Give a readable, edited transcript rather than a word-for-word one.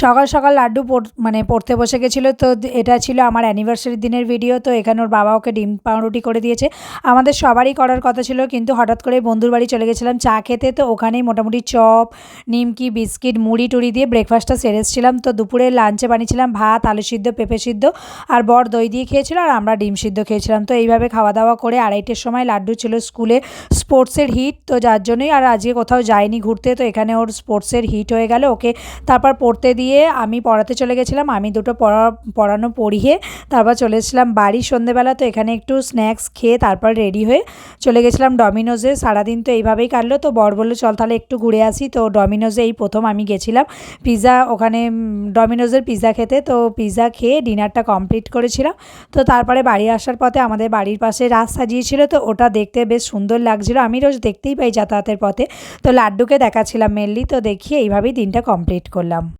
সকাল সকাল লাড্ডু পড়তে বসে গেছিলো। তো এটা ছিল আমার অ্যানিভার্সারির দিনের ভিডিও। তো এখানে ওর বাবা ওকে ডিম পাউরুটি করে দিয়েছে। আমাদের সবারই করার কথা ছিল, কিন্তু হঠাৎ করে বন্ধুর বাড়ি চলে গেছিলাম চা খেতে। তো ওখানেই মোটামুটি চপ, নিমকি, বিস্কিট, মুড়ি টুড়ি দিয়ে ব্রেকফাস্টটা সেরে এসেছিলাম। তো দুপুরে লাঞ্চে বানিয়েছিলাম ভাত, আলু সিদ্ধ, পেঁপে সিদ্ধ, আর বর দই দিয়ে খেয়েছিল আর আমরা ডিম সিদ্ধ খেয়েছিলাম। তো এইভাবে খাওয়া দাওয়া করে 2:30-এর সময় লাড্ডু ছিল স্কুলে স্পোর্টসের হিট, তো যার জন্যই আর আজকে কোথাও যায়নি ঘুরতে। তো এখানে ওর স্পোর্টসের হিট হয়ে গেল, ওকে তারপর পড়তে দিয়ে আমি পড়াতে চলে গেছিলাম। আমি দুটো পড়ানো পড়িয়ে তারপর চলে এসেছিলাম বাড়ি সন্ধেবেলা। তো এখানে একটু স্ন্যাক্স খেয়ে তারপর রেডি হয়ে চলে গেছিলাম ডমিনোজে। সারাদিন তো এইভাবেই কাটলো। তো বর বললো চল তাহলে একটু ঘুরে আসি। তো ডমিনোজে এই প্রথম আমি গেছিলাম পিৎজা, ওখানে ডমিনোজের পিৎজা খেতে। তো পিৎজা খেয়ে ডিনারটা কমপ্লিট করেছিলাম। তো তারপরে বাড়ি আসার পথে আমাদের বাড়ির পাশে রাস সাজিয়েছিল, তো ওটা দেখতে বেশ সুন্দর লাগছিলো। আমি রোজ দেখতেই পাই যাতায়াতের পথে। তো লাড্ডুকে দেখাচ্ছিলাম মেনলি। তো দেখিয়ে এইভাবেই দিনটা কমপ্লিট করলাম।